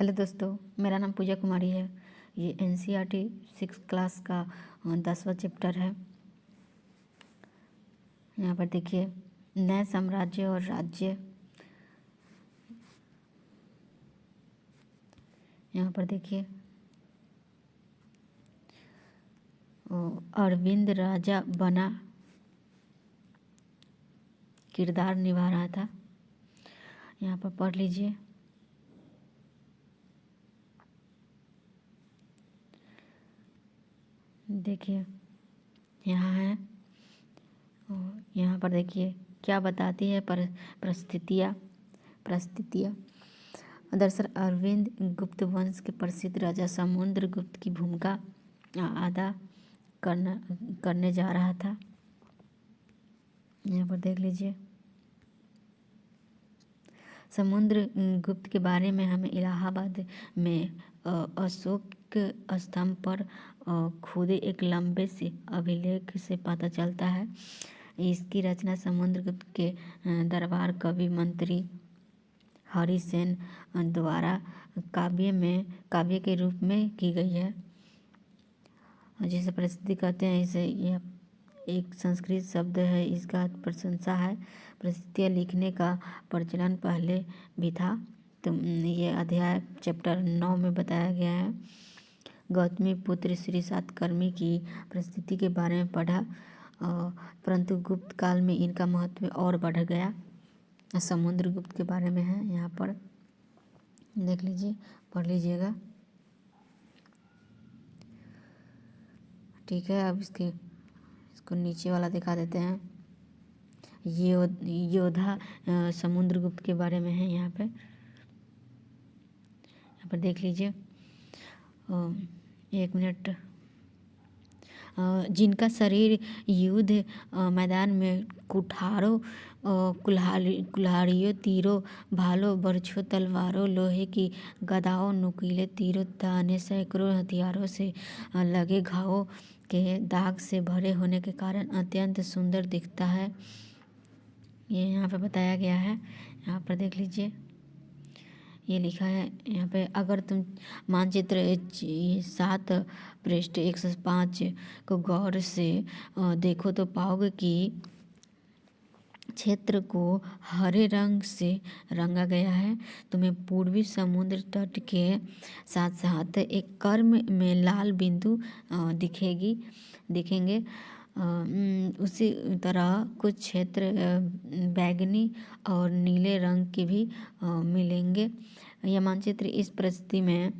Hello दोस्तों, मेरा नाम पूजा कुमारी है। ये एनसीईआरटी 6 क्लास का 10वां चैप्टर है। यहाँ पर देखिए, नए साम्राज्य और राज्य। यहाँ पर देखिए, अरविंद राजा बना किरदार निभा रहा था। यहाँ पर पढ़ लीजिए। देखिए, यहाँ है, यहाँ पर देखिए क्या बताती है परिस्थितियाँ। दरअसल अरविंद गुप्त वंश के प्रसिद्ध राजा समुद्रगुप्त की भूमिका अदा करने जा रहा था। यहाँ पर देख लीजिए, समुद्रगुप्त के बारे में हमें इलाहाबाद में अशोक स्तंभ पर खुदे एक लंबे से अभिलेख से पता चलता है। इसकी रचना समुद्रगुप्त के दरबार कवि मंत्री हरिसेन द्वारा काव्य के रूप में की गई है, जिसे प्रसिद्धि कहते हैं। इसे यह एक संस्कृत शब्द है, इसका अर्थ प्रशंसा है। प्रस्तुतियाँ लिखने का प्रचलन पहले भी था। तो ये अध्याय चैप्टर 9 में बताया गया है। गौतमी पुत्र श्री सातकर्मी की प्रस्तुति के बारे में पढ़ा, परंतु गुप्त काल में इनका महत्व और बढ़ गया। समुद्रगुप्त के बारे में है, यहाँ पर देख लीजिए, पढ़ लीजिएगा। ठीक है, अब इसको नीचे वाला दिखा देते हैं। योद्धा समुद्रगुप्त के बारे में है। यहाँ पर देख लीजिए, 1 मिनट। जिनका शरीर युद्ध मैदान में कुल्हाड़ियों, तीरों, भालों, बर्छों, तलवारों, लोहे की गदाओं, नुकीले तीरों तथा अन्य सैकड़ों हथियारों से लगे घावों के दाग से भरे होने के कारण अत्यंत सुंदर दिखता है। ये यहाँ पे बताया गया है। यहाँ पर देख लीजिए, ये लिखा है यहाँ पे, अगर तुम मानचित्र 7 पृष्ठ 105 को गौर से देखो तो पाओगे कि क्षेत्र को हरे रंग से रंगा गया है। तुम्हें पूर्वी समुद्र तट के साथ साथ एक कर्म में लाल बिंदु दिखेंगे। उसी तरह कुछ क्षेत्र बैंगनी और नीले रंग के भी मिलेंगे। यह मानचित्र इस परिस्थिति में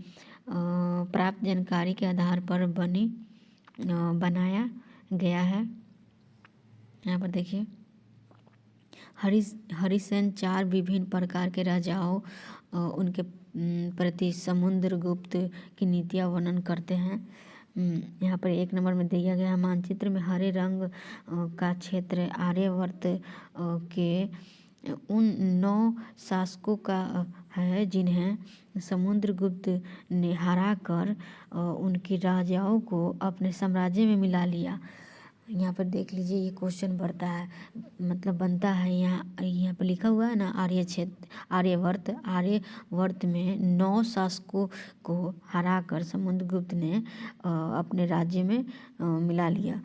प्राप्त जानकारी के आधार पर बनाया गया है। यहाँ पर देखिए, हरिसेन 4 विभिन्न प्रकार के राजाओं उनके प्रति समुद्रगुप्त की नीतियाँ वर्णन करते हैं। यहाँ पर 1 नंबर में दिया गया है, मानचित्र में हरे रंग का क्षेत्र आर्यवर्त के उन 9 शासकों का है जिन्हें समुद्रगुप्त ने हरा कर उनके राजाओं को अपने साम्राज्य में मिला लिया। यहाँ पर देख लीजिए, ये क्वेश्चन बनता है। यहाँ पर लिखा हुआ है ना, आर्यवर्त में 9 शासकों को हराकर समुद्रगुप्त ने अपने राज्य में मिला लिया।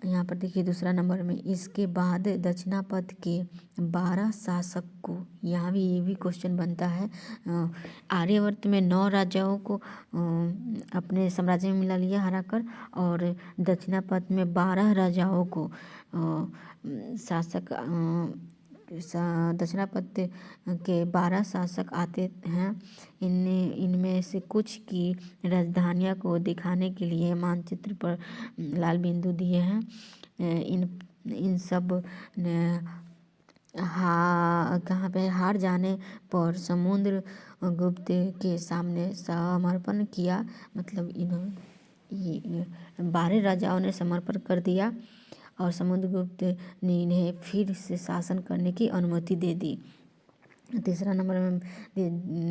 यहाँ पर देखिए, 2 नंबर में, इसके बाद दक्षिणापथ के 12 शासक को, यहाँ भी ये भी क्वेश्चन बनता है। आर्यवर्त में 9 राजाओं को अपने साम्राज्य में मिला लिया हराकर, और दक्षिणापथ में 12 राजाओं को दक्षिणापथ के 12 शासक आते हैं। इनमें से कुछ की राजधानियों को दिखाने के लिए मानचित्र पर लाल बिंदु दिए हैं। इन सब ने कहाँ पे हार जाने पर समुद्रगुप्त के सामने समर्पण किया। मतलब इन्होंने 12 राजाओं ने समर्पण कर दिया और समुद्रगुप्त ने इन्हें फिर से शासन करने की अनुमति दे दी। 3 नंबर में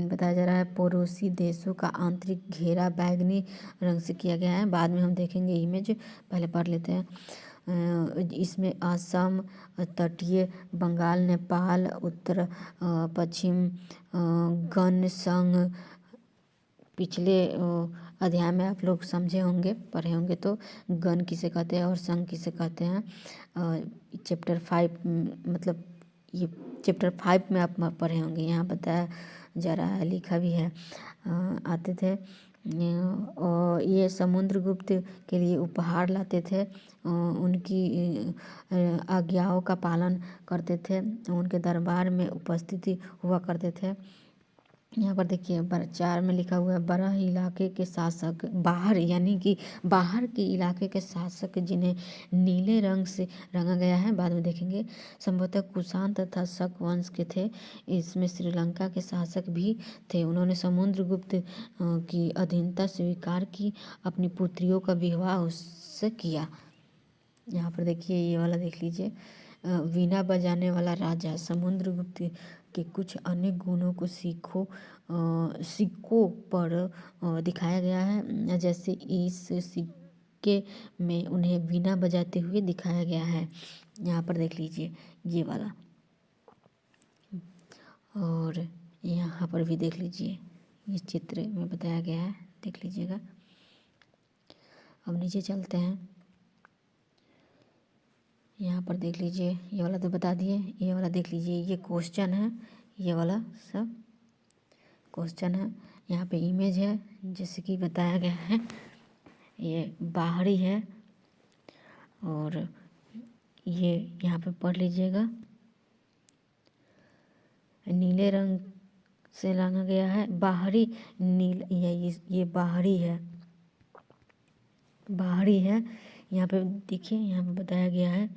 बताया जा रहा है, पड़ोसी देशों का आंतरिक घेरा बैंगनी रंग से किया गया है। बाद में हम देखेंगे इमेज, पहले पढ़ लेते हैं। इसमें असम, तटीय बंगाल, नेपाल, उत्तर पश्चिम गण संघ, पिछले अध्याय में आप लोग समझे होंगे, पढ़े होंगे तो गण किसे कहते हैं और संघ किसे कहते हैं। चैप्टर 5 मतलब ये चैप्टर 5 में आप पढ़े होंगे, यहाँ बताया जा रहा है, लिखा भी है। आते थे और ये समुद्रगुप्त के लिए उपहार लाते थे, उनकी आज्ञाओं का पालन करते थे, उनके दरबार में उपस्थिति हुआ करते थे। यहाँ पर देखिए 4 में लिखा हुआ है, बरह इलाके के शासक, बाहर यानी कि बाहर के इलाके के शासक जिन्हें नीले रंग से रंगा गया है, बाद में देखेंगे, संभवतः कुषाण तथा शक वंश के थे। इसमें श्रीलंका के शासक भी थे। उन्होंने समुद्रगुप्त की अधीनता स्वीकार की, अपनी पुत्रियों का विवाह उससे किया। यहाँ पर देखिए ये वाला देख लीजिए, वीणा बजाने वाला राजा। समुद्रगुप्त के कुछ अन्य गुणों को सिक्कों पर दिखाया गया है, जैसे इस सिक्के में उन्हें वीणा बजाते हुए दिखाया गया है। यहाँ पर देख लीजिए ये वाला, और यहाँ पर भी देख लीजिए, ये चित्र में बताया गया है, देख लीजिएगा। अब नीचे चलते हैं, यहाँ पर देख लीजिए, ये वाला तो बता दिए, ये वाला देख लीजिए, ये क्वेश्चन है, ये वाला सब क्वेश्चन है। यहाँ पे इमेज है, जैसे कि बताया गया है, ये बाहरी है, और ये यहाँ पे पढ़ लीजिएगा, नीले रंग से रंगा गया है, बाहरी नील, ये बाहरी है, बाहरी है। यहाँ पे देखिए, यहाँ पे बताया गया है,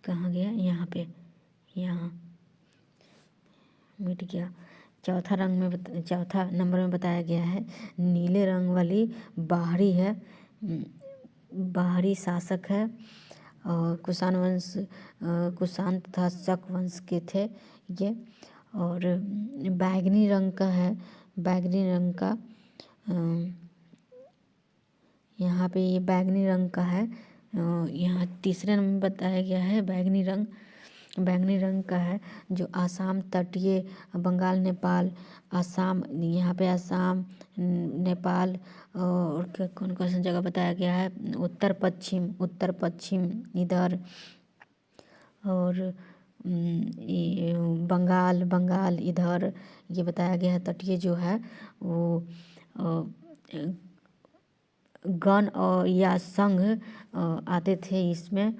कहाँ गया, यहाँ पे, यहाँ मिट गया। चौथा नंबर में बताया गया है, नीले रंग वाली बाहरी है, बाहरी शासक है, और कुषाण तथा शक वंश के थे ये। और बैगनी रंग का है, बैगनी रंग का, यहाँ पे ये बैगनी रंग का है। यहाँ तीसरे नंबर में बताया गया है, बैगनी रंग का है, जो आसाम, तटीय बंगाल, नेपाल, आसाम, यहाँ पे आसाम, नेपाल, और कौन कौन सी जगह बताया गया है, उत्तर पश्चिम इधर, और ये बंगाल इधर, ये बताया गया है। तटीय जो है वो गण और या संघ आते थे इसमें।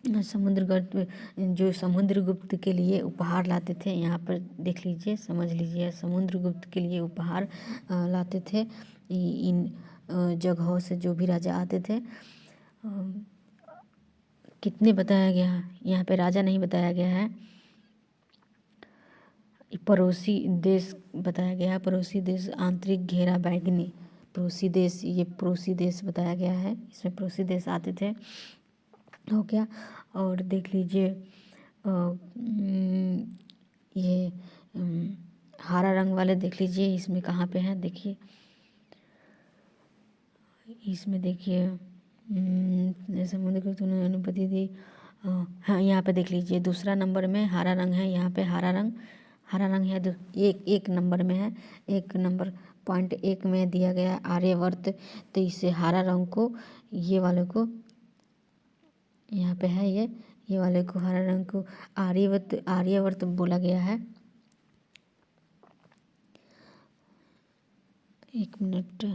जो समुद्रगुप्त के लिए उपहार लाते थे, यहाँ पर देख लीजिए, समझ लीजिए, समुद्रगुप्त के लिए उपहार लाते थे इन जगहों से जो भी राजा आते थे। कितने बताया गया, यहाँ पे राजा नहीं बताया गया है, पड़ोसी देश बताया गया है, पड़ोसी देश, आंतरिक घेरा बैगनी, पड़ोसी देश, ये पड़ोसी देश बताया गया है, इसमें पड़ोसी देश आते थे, हो गया। और देख लीजिए ये हरा रंग वाले देख लीजिए, इसमें कहाँ पे है, देखिए इसमें देखिए, समुद्र को तूने अनुमति दी, हाँ यहाँ पे देख लीजिए, दूसरा नंबर में हरा रंग है, यहाँ पे हरा रंग है, एक नंबर में है, एक नंबर पॉइंट 1 में दिया गया आर्यवर्त, तो इसे हरा रंग को, ये वाले को, यहाँ पे है ये वाले को, हरा रंग को आर्यवर्त बोला गया है। एक मिनट,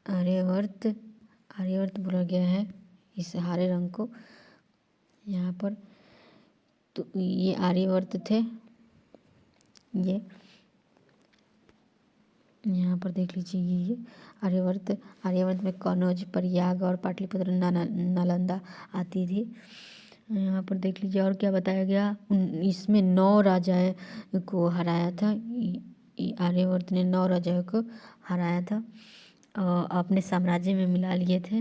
आर्यवर्त बोला गया है इस हरे रंग को, यहाँ पर, तो ये आर्यवर्त थे, ये यहाँ पर देख लीजिए, ये आर्यवर्त में कनौज, प्रयाग और पाटलिपुत्र, नालंदा आती थी। यहाँ पर देख लीजिए, और क्या बताया गया, इसमें 9 राजाओं को हराया था, आर्यवर्त ने 9 राजाओं को हराया था, अपने साम्राज्य में मिला लिए थे।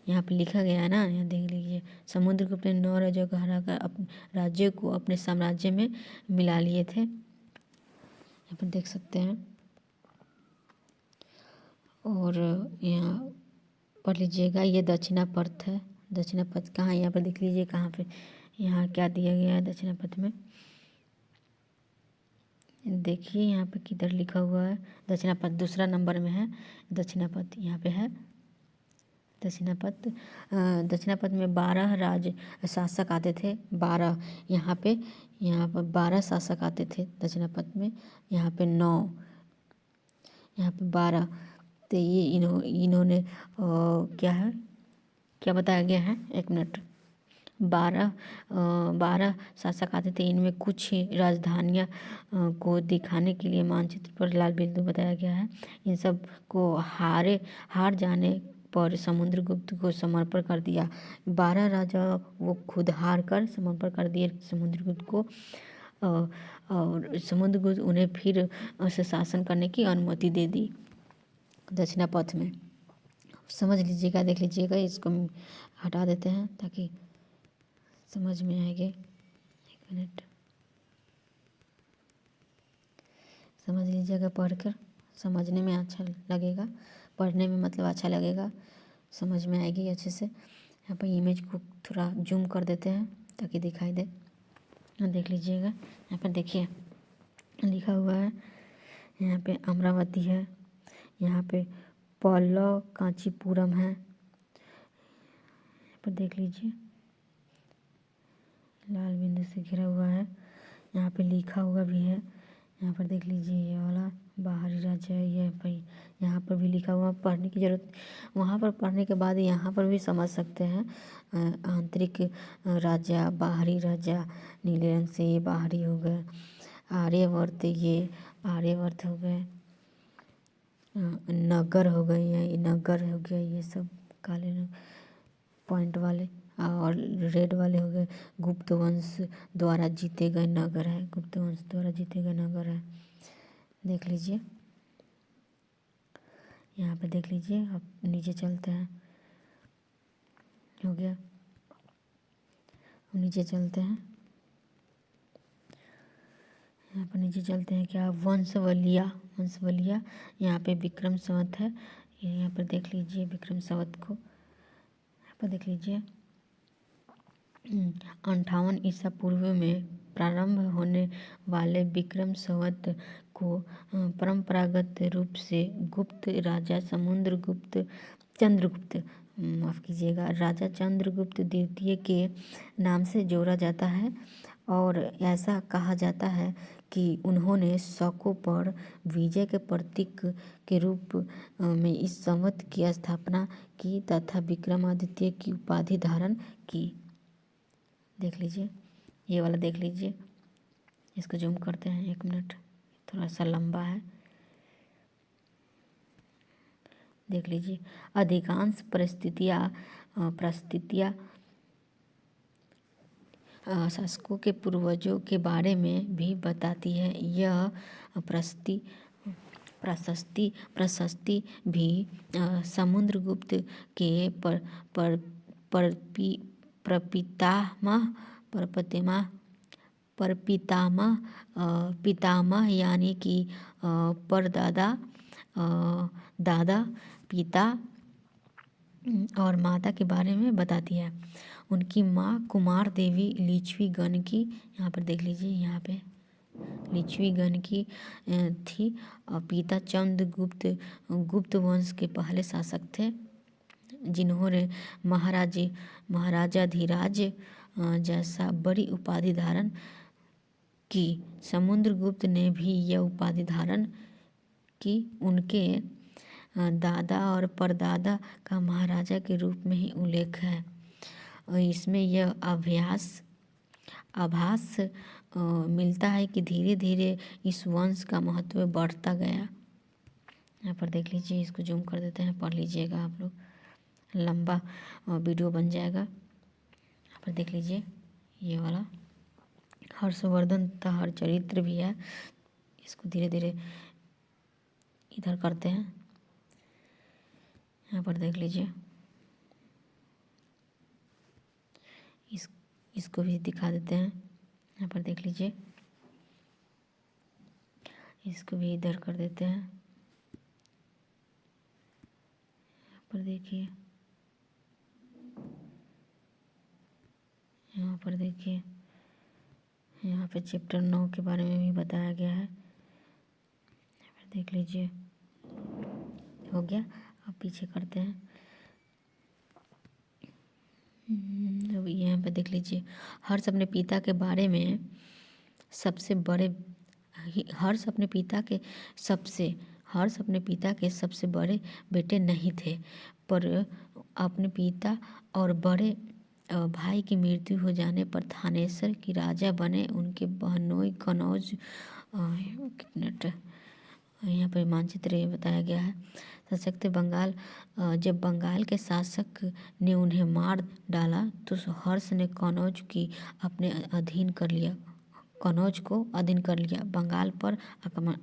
यहाँ पे लिखा गया है ना, यहाँ देख लीजिए, समुद्रगुप्त ने 9 राजाओं को हराकर अपने राज्य को अपने साम्राज्य में मिला लिए थे, यहाँ पर देख सकते हैं। और यहाँ पढ़ लीजिएगा, ये दक्षिणापथ है। दक्षिणापथ कहाँ है यहाँ पर देख लीजिए, कहाँ पे यहाँ क्या दिया गया है दक्षिणापथ में। देखिए यहाँ पे किधर लिखा हुआ है, दक्षिणापथ दूसरा नंबर में है। दक्षिणापथ यहाँ पे है। दक्षिणापथ दक्षिणापथ में 12 राज शासक आते थे। 12 यहाँ पर 12 शासक आते थे दक्षिणापथ में। यहाँ पे 9, यहाँ पे 12। तो ये इन्होंने क्या है, क्या बताया गया है, 1 मिनट। 12 शासक आते थे। इनमें कुछ राजधानियाँ को दिखाने के लिए मानचित्र पर लाल बिंदु बताया गया है। इन सब को हार जाने पर समुद्रगुप्त को समर्पण कर दिया। 12 राजा वो खुद हार कर समर्पण कर दिए समुद्रगुप्त को। और समुद्रगुप्त उन्हें फिर से शासन करने की अनुमति दे दी दक्षिणापथ में। समझ लीजिएगा, देख लीजिएगा, इसको हटा देते हैं ताकि समझ में आएंगे। 1 मिनट, समझ लीजिएगा, पढ़कर समझने में अच्छा लगेगा, पढ़ने में मतलब अच्छा लगेगा, समझ में आएगी अच्छे से। यहाँ पर इमेज को थोड़ा जूम कर देते हैं ताकि दिखाई दे। देख लीजिएगा, यहाँ पर देखिए लिखा हुआ है, यहाँ पे अमरावती है, यहाँ पे पल्लव कांचीपुरम है। यहाँ पर देख लीजिए लाल बिंदु से घिरा हुआ है। यहाँ पे लिखा हुआ भी है। यहाँ पर देख लीजिए ये वाला बाहरी राज्य है। ये पर यहाँ पर भी लिखा हुआ, पढ़ने की ज़रूरत, वहाँ पर पढ़ने के बाद यहाँ पर भी समझ सकते हैं। आंतरिक राज्य, बाहरी राज्य, नीले रंग से ये बाहरी हो गए। आर्यवर्त, ये आर्यवर्त हो गए। नगर हो गए, ये नगर हो गया, ये सब काले रंग पॉइंट वाले और रेड वाले हो गए। गुप्त वंश द्वारा जीते गए नगर है, गुप्त वंश द्वारा जीते गए नगर है। देख लीजिए, यहाँ पे देख लीजिए। अब नीचे चलते हैं, हो गया। अब नीचे चलते हैं, यहाँ पर नीचे चलते हैं, क्या वंशवलिया, वंशवलिया। यहाँ पे विक्रम संवत है, यहाँ पर देख लीजिए विक्रम संवत को, यहाँ पर देख लीजिए 58 ईसा पूर्व में प्रारंभ होने वाले विक्रम संवत को परंपरागत रूप से गुप्त राजा चंद्रगुप्त, माफ़ कीजिएगा, राजा चंद्रगुप्त द्वितीय के नाम से जोड़ा जाता है। और ऐसा कहा जाता है कि उन्होंने शकों पर विजय के प्रतीक के रूप में इस संवत की स्थापना की तथा विक्रमादित्य की उपाधि धारण की। देख लीजिए, ये वाला देख लीजिए, इसको जूम करते हैं। 1 मिनट, थोड़ा सा लंबा है, देख लीजिए। अधिकांश परिस्थितियाँ शासकों के पूर्वजों के बारे में भी बताती है। यह प्रशस्ति भी समुद्रगुप्त के पितामह यानी कि परदादा, दादा, पिता और माता के बारे में बताती है। उनकी माँ कुमार देवी लिच्छवी गण की, यहाँ पर देख लीजिए, यहाँ पे लिच्छवी गण की थी। पिता चंद्रगुप्त गुप्त वंश के पहले शासक थे, जिन्होंने महाराजाधिराज जैसा बड़ी उपाधि धारण की। समुद्रगुप्त ने भी यह उपाधि धारण की। उनके दादा और परदादा का महाराजा के रूप में ही उल्लेख है। इसमें यह आभास मिलता है कि धीरे धीरे इस वंश का महत्व बढ़ता गया। यहाँ पर देख लीजिए, इसको जूम कर देते हैं, पढ़ लीजिएगा आप लोग, लंबा वीडियो बन जाएगा। यहाँ पर देख लीजिए, ये वाला हर्षवर्धन तथा हरचरित्र भी है। इसको धीरे धीरे इधर करते हैं, यहाँ पर देख लीजिए, इसको भी दिखा देते हैं। यहाँ पर देख लीजिए, इसको भी इधर कर देते हैं। पर देखिए, यहाँ पर देखिए, यहाँ पे चैप्टर 9 के बारे में भी बताया गया है। यहाँ पर देख लीजिए, हो गया। अब पीछे करते हैं। अब यहाँ पे देख लीजिए, हर्ष अपने पिता के बारे में सबसे बड़े हर्ष अपने पिता के सबसे हर्ष अपने पिता के सबसे बड़े बेटे नहीं थे, पर अपने पिता और बड़े भाई की मृत्यु हो जाने पर थानेसर की राजा बने। उनके बहनोई कनौज यहाँ पर मानचित्र ये बताया गया है। सशक्त बंगाल जब बंगाल के शासक ने उन्हें मार डाला तो हर्ष ने कनौज की अपने अधीन कर लिया कनौज को अधीन कर लिया, बंगाल पर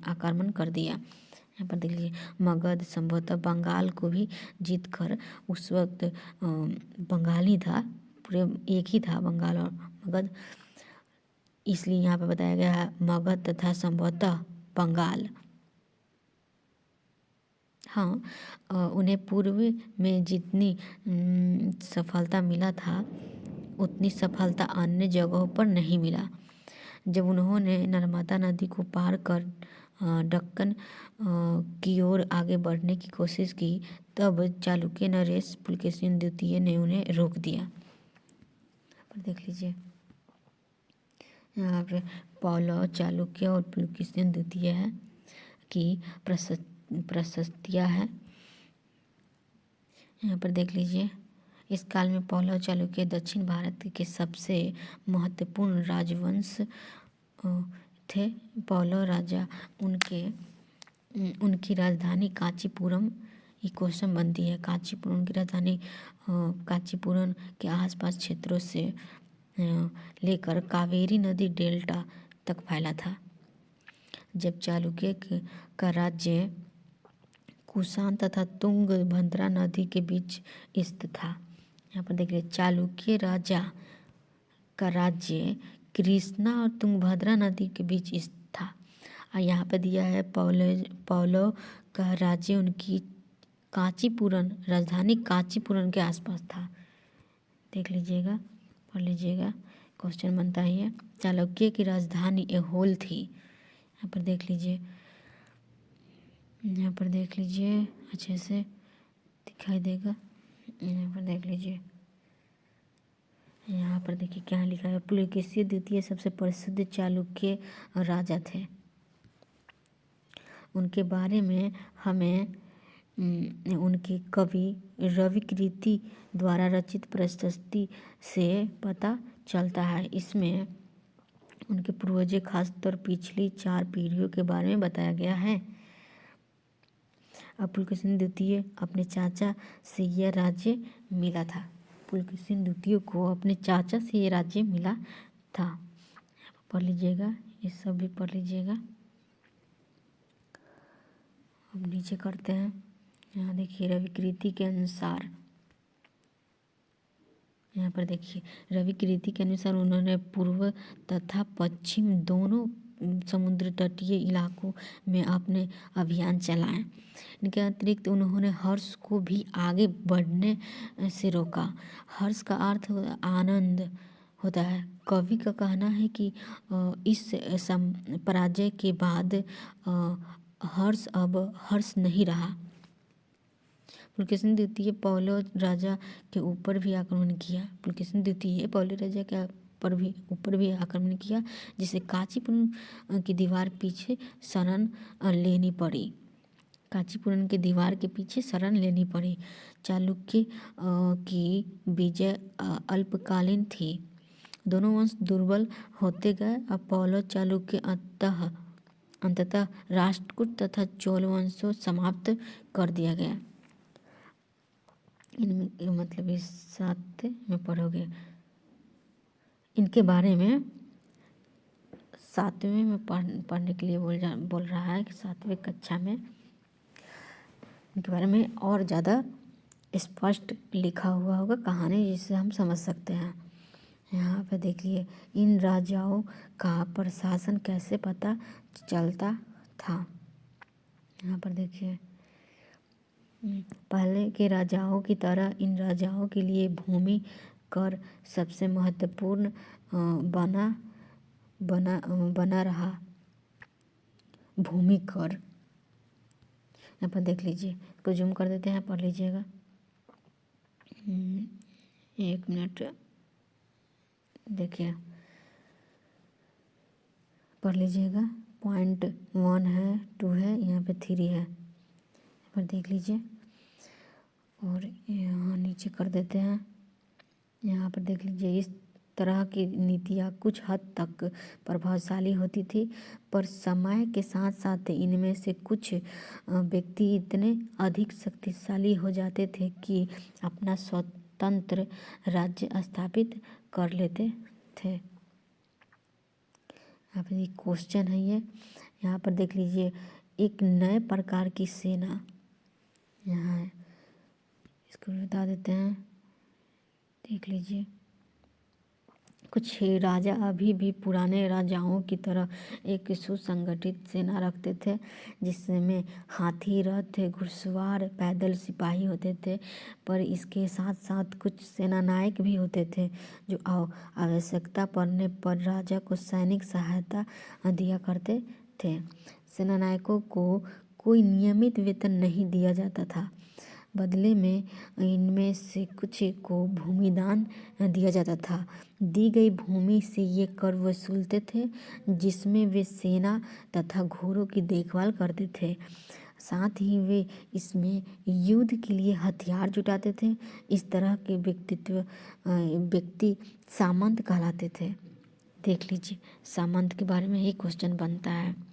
आक्रमण कर दिया। यहाँ पर देख लीजिए, मगध संभवतः बंगाल को भी जीत कर, उस वक्त बंगाल ही था, पूरे एक ही था बंगाल और मगध, इसलिए यहाँ पर बताया गया है मगध तथा संभवतः बंगाल। हाँ, उन्हें पूर्व में जितनी सफलता मिला था उतनी सफलता अन्य जगहों पर नहीं मिला। जब उन्होंने नर्मदा नदी को पार कर दक्कन की ओर आगे बढ़ने की कोशिश की, तब चालुक्य नरेश पुलकेशिन द्वितीय ने उन्हें रोक दिया। यहाँ पर देख लीजिए, यहाँ पे पौलव, चालुक्य और पुलकेशिन द्वितीय है की प्रशस्तियाँ है। यहाँ पर देख लीजिए, इस काल में पौलव चालुक्य दक्षिण भारत के सबसे महत्वपूर्ण राजवंश थे। पौलव राजा उनकी राजधानी कांचीपुरम ये क्वेश्चन बनती है। कांचीपुरम की राजधानी कांचीपुरम के आसपास क्षेत्रों से लेकर कावेरी नदी डेल्टा तक फैला था। जब चालुक्य का राज्य कुषाण तथा तुंगभद्रा नदी के बीच स्थित था। यहाँ पर देखिए, चालुक्य राजा का राज्य कृष्णा और तुंगभद्रा नदी के बीच स्थित था। और यहाँ पे दिया है पौलव का राज्य उनकी कांचीपुरम राजधानी कांचीपुरम के आसपास था। देख लीजिएगा, पढ़ लीजिएगा, क्वेश्चन बनता ही है। चालुक्य की राजधानी ऐहोल थी। यहाँ पर देख लीजिए, यहाँ पर देख लीजिए, अच्छे से दिखाई देगा। यहाँ पर देख लीजिए, यहाँ पर देखिए क्या लिखा है। पुलकेशिन द्वितीय सबसे प्रसिद्ध चालुक्य राजा थे। उनके बारे में हमें उनके कवि रविकृति द्वारा रचित प्रशस्ति से पता चलता है। इसमें उनके पूर्वजों, खासतौर पिछली 4 पीढ़ियों के बारे में बताया गया है। पुलकेशिन द्वितीय अपने चाचा से यह राज्य मिला था। पुलकेशिन द्वितीय को अपने चाचा से ये राज्य मिला था। पढ़ लीजिएगा, ये सब भी पढ़ लीजिएगा। अब नीचे करते हैं। यहाँ देखिए, रविकृति के अनुसार, यहाँ पर देखिए, रविकृति के अनुसार उन्होंने पूर्व तथा पश्चिम दोनों समुद्र तटीय इलाकों में अपने अभियान चलाए। इनके अतिरिक्त उन्होंने हर्ष को भी आगे बढ़ने से रोका। हर्ष का अर्थ आनंद होता है। कवि का कहना है कि इस पराजय के बाद हर्ष अब हर्ष नहीं रहा। पुलकेशिन द्वितीय पौलव राजा के ऊपर भी आक्रमण किया। पुलकेशिन द्वितीय पौलव राजा के ऊपर भी आक्रमण किया, जिसे कांचीपुरम की दीवार पीछे शरण लेनी पड़ी। कांचीपुरम की दीवार के पीछे शरण लेनी पड़ी। चालुक्य की विजय अल्पकालीन थी। दोनों वंश दुर्बल होते गए। अब पौलव चालुक्य अंततः राष्ट्रकूट तथा चोल वंशों समाप्त कर दिया गया। इनमें मतलब इस 7 में पढ़ोगे, इनके बारे में 7वें में पढ़ने के लिए बोल रहा है कि 7वें कक्षा में इनके बारे में और ज़्यादा स्पष्ट लिखा हुआ होगा कहानी, जिससे हम समझ सकते हैं। यहाँ पे देखिए, इन राजाओं का प्रशासन कैसे पता चलता था। यहाँ पर देखिए, पहले के राजाओं की तरह इन राजाओं के लिए भूमि कर सबसे महत्वपूर्ण बना बना बना रहा। भूमि कर यहाँ पर देख लीजिए, इसको जूम कर देते हैं, पढ़ लीजिएगा। 1 मिनट देखिए, पढ़ लीजिएगा। पॉइंट 1 है, 2 है, यहाँ पे 3 है, यहाँ पर देख लीजिए। और यहाँ नीचे कर देते हैं, यहाँ पर देख लीजिए। इस तरह की नीतियाँ कुछ हद तक प्रभावशाली होती थी, पर समय के साथ साथ इनमें से कुछ व्यक्ति इतने अधिक शक्तिशाली हो जाते थे कि अपना स्वतंत्र राज्य स्थापित कर लेते थे। यहाँ पर एक क्वेश्चन है ये, यहाँ पर देख लीजिए। एक नए प्रकार की सेना यहाँ है, इसको भी बता देते हैं, देख लीजिए। कुछ राजा अभी भी पुराने राजाओं की तरह एक सुसंगठित सेना रखते थे, जिसमें हाथी, रथ, घुड़सवार, पैदल सिपाही होते थे। पर इसके साथ साथ कुछ सेनानायक भी होते थे जो आवश्यकता पड़ने पर राजा को सैनिक सहायता दिया करते थे। सेनानायकों को कोई नियमित वेतन नहीं दिया जाता था, बदले में इनमें से कुछ को भूमिदान दिया जाता था। दी गई भूमि से ये कर वसूलते थे, जिसमें वे सेना तथा घोड़ों की देखभाल करते थे। साथ ही वे इसमें युद्ध के लिए हथियार जुटाते थे। इस तरह के व्यक्ति सामंत कहलाते थे। देख लीजिए, सामंत के बारे में ही क्वेश्चन बनता है।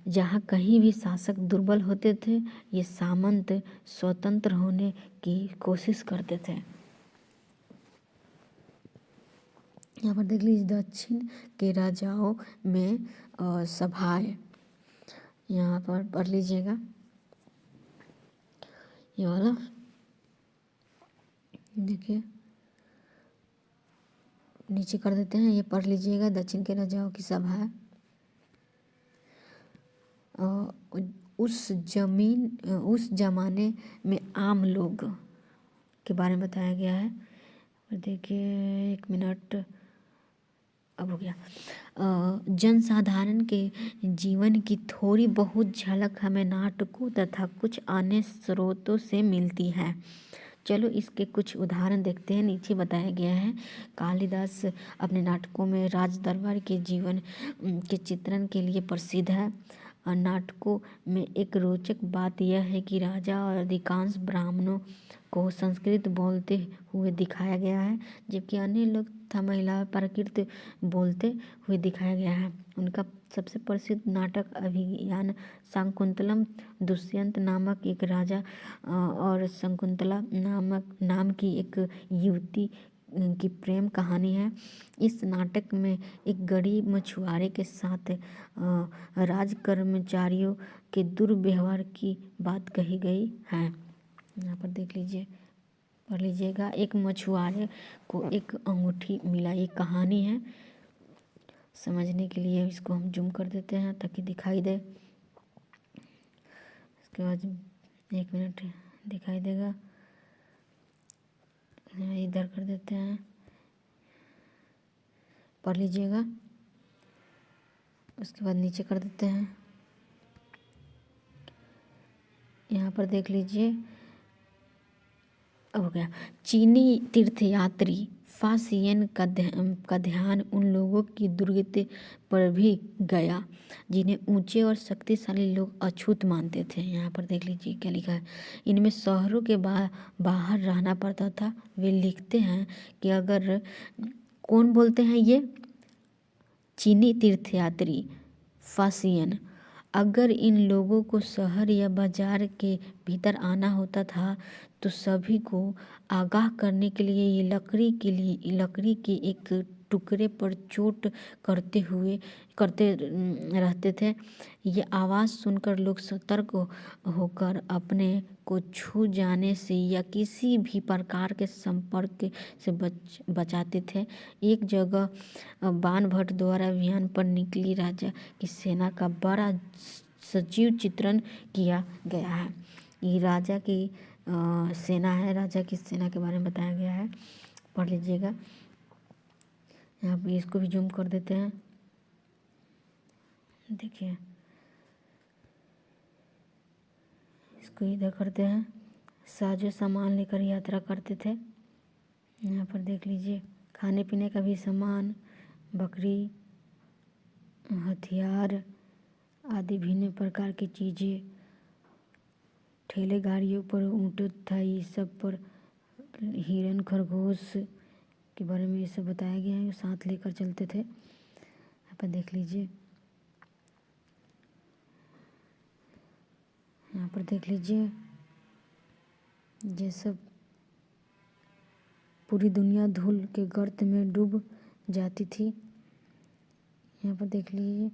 जहाँ कहीं भी शासक दुर्बल होते थे, ये सामंत स्वतंत्र होने की कोशिश करते थे। यहाँ पर देख लीजिए, दक्षिण के राजाओं में सभाएं, यहाँ पर पढ़ लीजिएगा, ये वाला देखिए, नीचे कर देते हैं, ये पढ़ लीजिएगा। दक्षिण के राजाओं की सभा है। उस जमाने में आम लोग के बारे में बताया गया है। देखिए, 1 मिनट, अब हो गया। जनसाधारण के जीवन की थोड़ी बहुत झलक हमें नाटकों तथा कुछ अन्य स्रोतों से मिलती है। चलो इसके कुछ उदाहरण देखते हैं। नीचे बताया गया है। कालिदास अपने नाटकों में राज दरबार के जीवन के चित्रण के लिए प्रसिद्ध है। नाटकों में एक रोचक बात यह है कि राजा और अधिकांश ब्राह्मणों को संस्कृत बोलते हुए दिखाया गया है, जबकि अन्य लोग तथा महिलाएं प्राकृत बोलते हुए दिखाया गया है। उनका सबसे प्रसिद्ध नाटक अभिज्ञान शाकुंतलम, दुष्यंत नामक एक राजा और शकुंतला नाम की एक युवती की प्रेम कहानी है। इस नाटक में एक गरीब मछुआरे के साथ राज कर्मचारियों के दुर्व्यवहार की बात कही गई है। यहाँ पर देख लीजिए, पढ़ लीजिएगा। एक मछुआरे को एक अंगूठी मिला, ये कहानी है। समझने के लिए इसको हम जूम कर देते हैं ताकि दिखाई दे। इसके बाद 1 मिनट दिखाई देगा, इधर कर देते हैं, पढ़ लीजिएगा। उसके बाद नीचे कर देते हैं। यहाँ पर देख लीजिए, हो गया। चीनी तीर्थयात्री फासियन का ध्यान उन लोगों की दुर्गति पर भी गया जिन्हें ऊंचे और शक्तिशाली लोग अछूत मानते थे। यहाँ पर देख लीजिए क्या लिखा है। इनमें शहरों के बाहर रहना पड़ता था। वे लिखते हैं कि अगर कौन बोलते हैं ये चीनी तीर्थयात्री फासियन, अगर इन लोगों को शहर या बाजार के भीतर आना होता था तो सभी को आगाह करने के लिए ये लकड़ी के एक टुकड़े पर चोट करते रहते थे। ये आवाज़ सुनकर लोग सतर्क होकर अपने को छू जाने से या किसी भी प्रकार के संपर्क से बचाते थे। एक जगह बाणभट्ट द्वारा अभियान पर निकली राजा की सेना का बड़ा सजीव चित्रण किया गया है। ये राजा की सेना है, राजा की सेना के बारे में बताया गया है, पढ़ लीजिएगा। यहाँ पे इसको भी जूम कर देते हैं, देखिए इसको इधर करते हैं। साजो सामान लेकर यात्रा करते थे। यहाँ पर देख लीजिए, खाने पीने का भी सामान, बकरी, हथियार आदि भिन्न प्रकार की चीज़ें, ठेले गाड़ियों पर ऊँट था, ये सब पर हिरन खरगोश के बारे में ये सब बताया गया है, साथ लेकर चलते थे। यहाँ पर देख लीजिए, यहाँ पर देख लीजिए, ये सब पूरी दुनिया धूल के गर्त में डूब जाती थी। यहाँ पर देख लीजिए,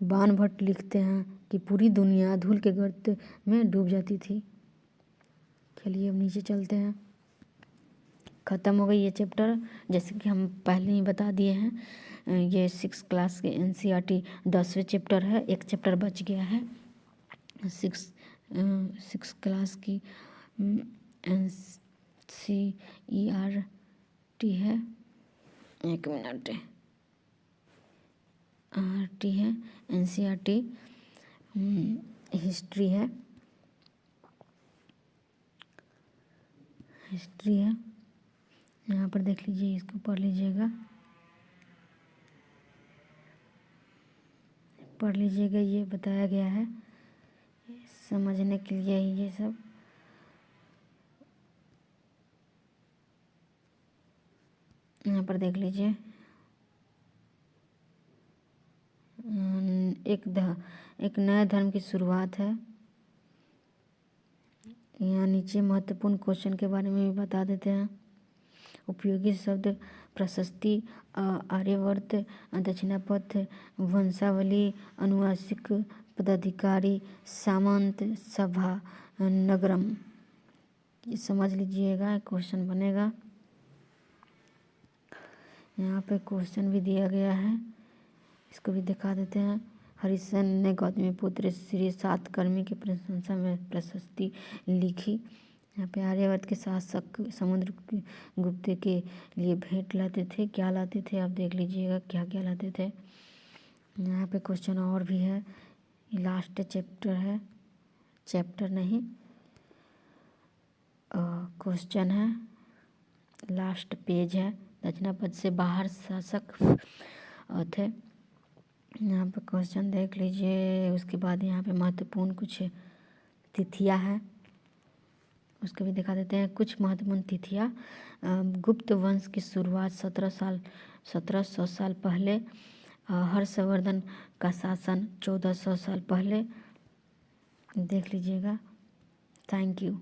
बाण भट्ट लिखते हैं कि पूरी दुनिया धूल के गर्त में डूब जाती थी। चलिए अब नीचे चलते हैं। ख़त्म हो गई ये चैप्टर, जैसे कि हम पहले ही बता दिए हैं। ये 6 क्लास के NCERT 10वें चैप्टर है, एक चैप्टर बच गया है। 6 क्लास की NCERT है, 1 मिनट, RT है, NCERT हिस्ट्री है, यहाँ पर देख लीजिए, इसको पढ़ लीजिएगा, ये बताया गया है समझने के लिए ही ये सब। यहाँ पर देख लीजिए, एक नए धर्म की शुरुआत है। यहाँ नीचे महत्वपूर्ण क्वेश्चन के बारे में भी बता देते हैं। उपयोगी शब्द, प्रशस्ति, आर्यवर्त, दक्षिणापथ, वंशावली, अनुवांशिक पदाधिकारी, सामंत, सभा, नगरम, ये समझ लीजिएगा, क्वेश्चन बनेगा। यहाँ पे क्वेश्चन भी दिया गया है, इसको भी दिखा देते हैं। हरिसन ने गौतमीपुत्र श्री सातकर्मी की प्रशंसा में प्रशस्ति लिखी। यहाँ पे आर्यवर्त के शासक समुद्रगुप्त के लिए भेंट लाते थे, क्या लाते थे आप देख लीजिएगा, क्या क्या लाते थे। यहाँ पे क्वेश्चन और भी है, लास्ट चैप्टर है, चैप्टर नहीं क्वेश्चन है, लास्ट पेज है। दक्षिणापथ से बाहर शासक थे। यहाँ पे क्वेश्चन देख लीजिए। उसके बाद यहाँ पे महत्वपूर्ण कुछ तिथियाँ हैं, उसको भी दिखा देते हैं। कुछ महत्वपूर्ण तिथियाँ, गुप्त वंश की शुरुआत 1700 साल पहले, हर्षवर्धन का शासन 1400 साल पहले, देख लीजिएगा। Thank you.